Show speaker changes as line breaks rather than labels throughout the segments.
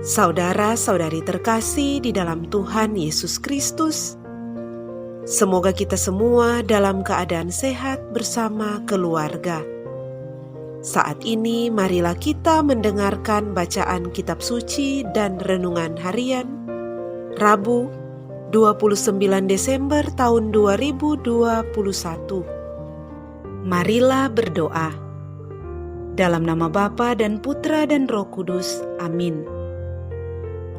Saudara-saudari terkasih di dalam Tuhan Yesus Kristus, semoga kita semua dalam keadaan sehat bersama keluarga. Saat ini marilah kita mendengarkan bacaan kitab suci dan renungan harian Rabu 29 Desember tahun 2021. Marilah berdoa. Dalam nama Bapa dan Putra dan Roh Kudus. Amin.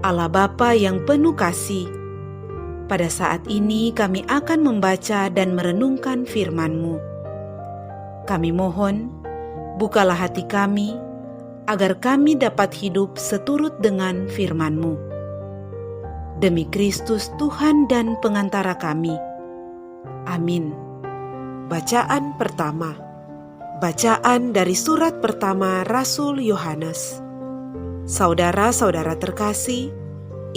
Allah Bapa yang penuh kasih, pada saat ini kami akan membaca dan merenungkan firman-Mu. Kami mohon, bukalah hati kami, agar kami dapat hidup seturut dengan firman-Mu. Demi Kristus Tuhan dan pengantara kami. Amin. Bacaan pertama. Bacaan dari surat pertama Rasul Yohanes. Saudara-saudara terkasih,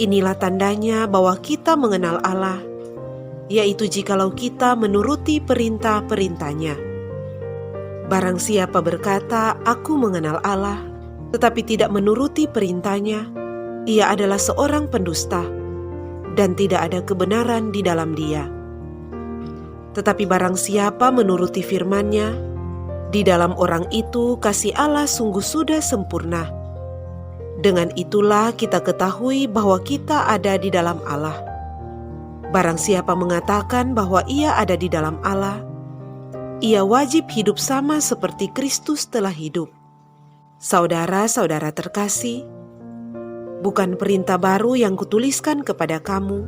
inilah tandanya bahwa kita mengenal Allah, yaitu jikalau kita menuruti perintah-perintahnya. Barang siapa berkata, "Aku mengenal Allah," tetapi tidak menuruti perintahnya, ia adalah seorang pendusta, dan tidak ada kebenaran di dalam dia. Tetapi barang siapa menuruti firman-Nya, di dalam orang itu kasih Allah sungguh sudah sempurna. Dengan itulah kita ketahui bahwa kita ada di dalam Allah. Barang siapa mengatakan bahwa ia ada di dalam Allah, ia wajib hidup sama seperti Kristus telah hidup. Saudara-saudara terkasih, bukan perintah baru yang kutuliskan kepada kamu,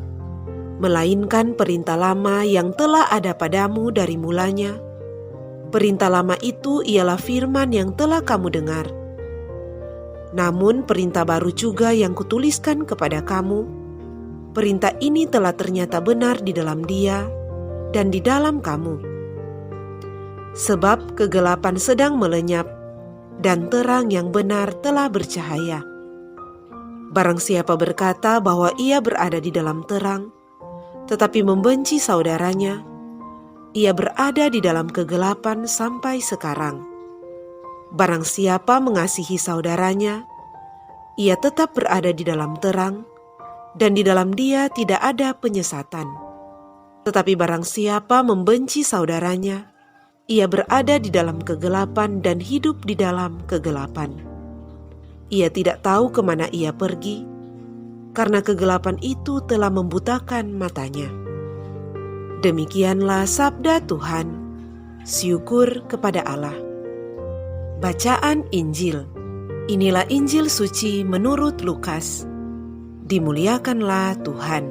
melainkan perintah lama yang telah ada padamu dari mulanya. Perintah lama itu ialah firman yang telah kamu dengar. Namun perintah baru juga yang kutuliskan kepada kamu. Perintah ini telah ternyata benar di dalam Dia dan di dalam kamu. Sebab kegelapan sedang melenyap dan terang yang benar telah bercahaya. Barang siapa berkata bahwa ia berada di dalam terang, tetapi membenci saudaranya, ia berada di dalam kegelapan sampai sekarang. Barang siapa mengasihi saudaranya, ia tetap berada di dalam terang, dan di dalam dia tidak ada penyesatan. Tetapi barang siapa membenci saudaranya, ia berada di dalam kegelapan dan hidup di dalam kegelapan. Ia tidak tahu kemana ia pergi, karena kegelapan itu telah membutakan matanya. Demikianlah sabda Tuhan. Syukur kepada Allah. Bacaan Injil. Inilah Injil suci menurut Lukas. Dimuliakanlah Tuhan.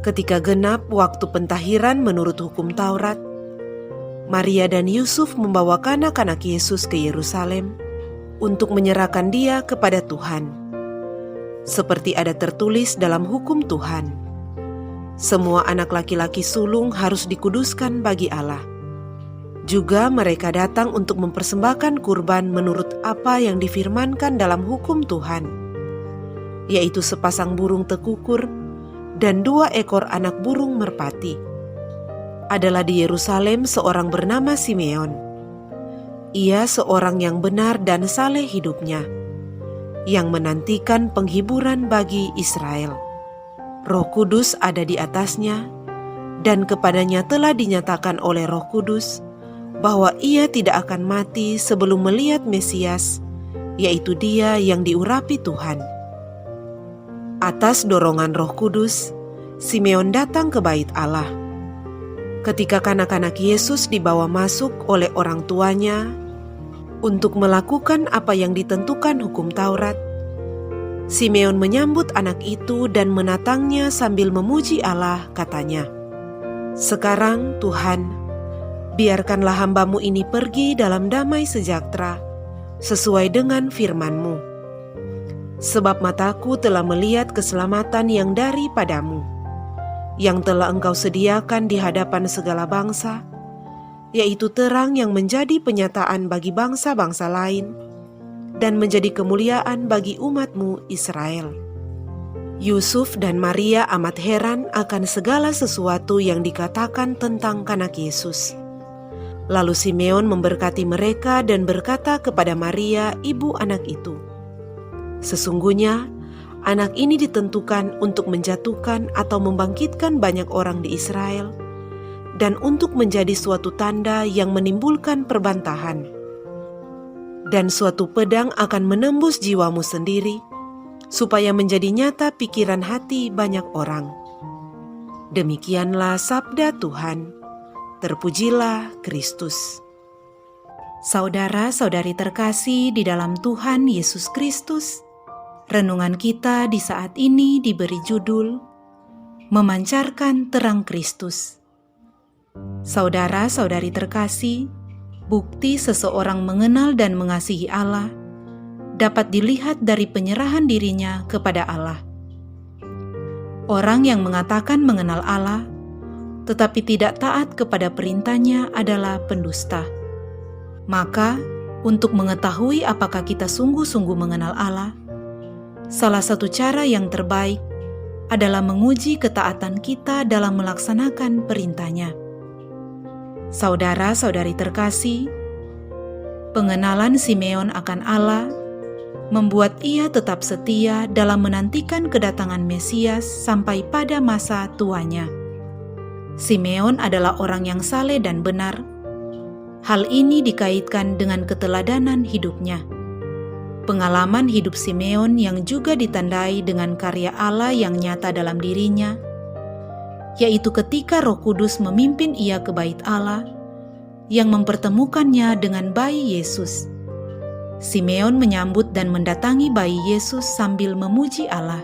Ketika genap waktu pentahiran menurut hukum Taurat, Maria dan Yusuf membawa anak-anak Yesus ke Yerusalem untuk menyerahkan dia kepada Tuhan. Seperti ada tertulis dalam hukum Tuhan, semua anak laki-laki sulung harus dikuduskan bagi Allah. Juga mereka datang untuk mempersembahkan kurban menurut apa yang difirmankan dalam hukum Tuhan, yaitu sepasang burung tekukur dan 2 ekor anak burung merpati. Adalah di Yerusalem seorang bernama Simeon. Ia seorang yang benar dan saleh hidupnya, yang menantikan penghiburan bagi Israel. Roh Kudus ada di atasnya, dan kepadanya telah dinyatakan oleh Roh Kudus bahwa ia tidak akan mati sebelum melihat Mesias, yaitu Dia yang diurapi Tuhan. Atas dorongan Roh Kudus, Simeon datang ke bait Allah. Ketika kanak-kanak Yesus dibawa masuk oleh orang tuanya untuk melakukan apa yang ditentukan hukum Taurat, Simeon menyambut anak itu dan menatangnya sambil memuji Allah, katanya, "Sekarang Tuhan, biarkanlah hamba-Mu ini pergi dalam damai sejahtera, sesuai dengan firman-Mu. Sebab mataku telah melihat keselamatan yang daripadamu, yang telah Engkau sediakan di hadapan segala bangsa, yaitu terang yang menjadi penyataan bagi bangsa-bangsa lain, dan menjadi kemuliaan bagi umat-Mu Israel." Yusuf dan Maria amat heran akan segala sesuatu yang dikatakan tentang kanak Yesus. Lalu Simeon memberkati mereka dan berkata kepada Maria, ibu anak itu, "Sesungguhnya anak ini ditentukan untuk menjatuhkan atau membangkitkan banyak orang di Israel, dan untuk menjadi suatu tanda yang menimbulkan perbantahan. Dan suatu pedang akan menembus jiwamu sendiri, supaya menjadi nyata pikiran hati banyak orang. Demikianlah sabda Tuhan. Terpujilah Kristus. Saudara-saudari terkasih di dalam Tuhan Yesus Kristus, renungan kita di saat ini diberi judul Memancarkan Terang Kristus. Saudara-saudari terkasih, bukti seseorang mengenal dan mengasihi Allah dapat dilihat dari penyerahan dirinya kepada Allah. Orang yang mengatakan mengenal Allah, tetapi tidak taat kepada perintahnya adalah pendusta. Maka, untuk mengetahui apakah kita sungguh-sungguh mengenal Allah, salah satu cara yang terbaik adalah menguji ketaatan kita dalam melaksanakan perintahnya. Saudara-saudari terkasih, pengenalan Simeon akan Allah membuat ia tetap setia dalam menantikan kedatangan Mesias sampai pada masa tuanya. Simeon adalah orang yang saleh dan benar. Hal ini dikaitkan dengan keteladanan hidupnya. Pengalaman hidup Simeon yang juga ditandai dengan karya Allah yang nyata dalam dirinya, yaitu ketika Roh Kudus memimpin ia ke bait Allah yang mempertemukannya dengan bayi Yesus. Simeon menyambut dan mendatangi bayi Yesus sambil memuji Allah.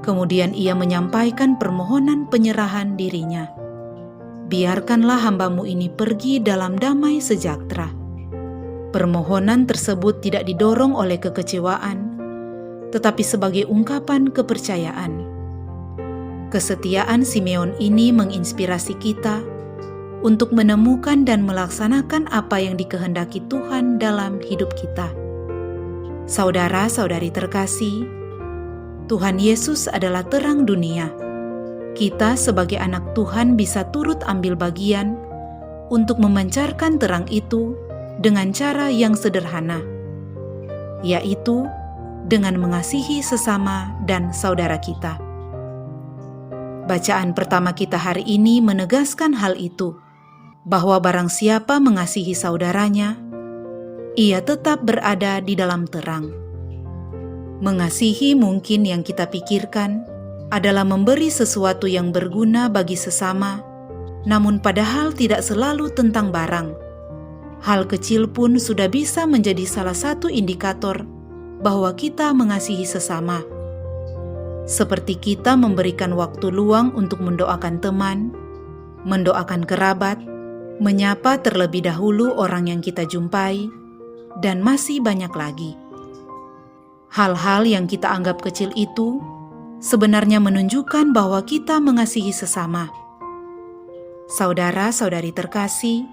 Kemudian ia menyampaikan permohonan penyerahan dirinya. Biarkanlah hambamu ini pergi dalam damai sejahtera. Permohonan tersebut tidak didorong oleh kekecewaan, tetapi sebagai ungkapan kepercayaan. Kesetiaan Simeon ini menginspirasi kita untuk menemukan dan melaksanakan apa yang dikehendaki Tuhan dalam hidup kita. Saudara-saudari terkasih, Tuhan Yesus adalah terang dunia. Kita sebagai anak Tuhan bisa turut ambil bagian untuk memancarkan terang itu dengan cara yang sederhana, yaitu dengan mengasihi sesama dan saudara kita. Bacaan pertama kita hari ini menegaskan hal itu, bahwa barang siapa mengasihi saudaranya, ia tetap berada di dalam terang. Mengasihi mungkin yang kita pikirkan adalah memberi sesuatu yang berguna bagi sesama, namun padahal tidak selalu tentang barang. Hal kecil pun sudah bisa menjadi salah satu indikator bahwa kita mengasihi sesama. Seperti kita memberikan waktu luang untuk mendoakan teman, mendoakan kerabat, menyapa terlebih dahulu orang yang kita jumpai, dan masih banyak lagi. Hal-hal yang kita anggap kecil itu sebenarnya menunjukkan bahwa kita mengasihi sesama. Saudara-saudari terkasih,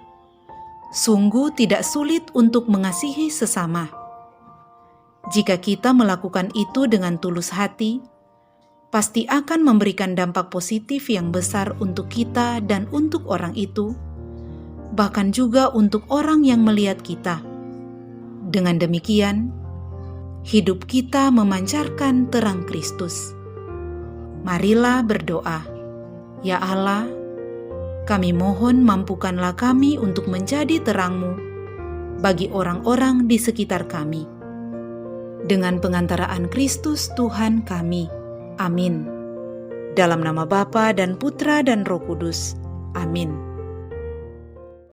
sungguh tidak sulit untuk mengasihi sesama. Jika kita melakukan itu dengan tulus hati, pasti akan memberikan dampak positif yang besar untuk kita dan untuk orang itu, bahkan juga untuk orang yang melihat kita. Dengan demikian, hidup kita memancarkan terang Kristus. Marilah berdoa. Ya Allah, kami mohon mampukanlah kami untuk menjadi terang-Mu bagi orang-orang di sekitar kami. Dengan pengantaraan Kristus Tuhan kami. Amin. Dalam nama Bapa dan Putra dan Roh Kudus. Amin.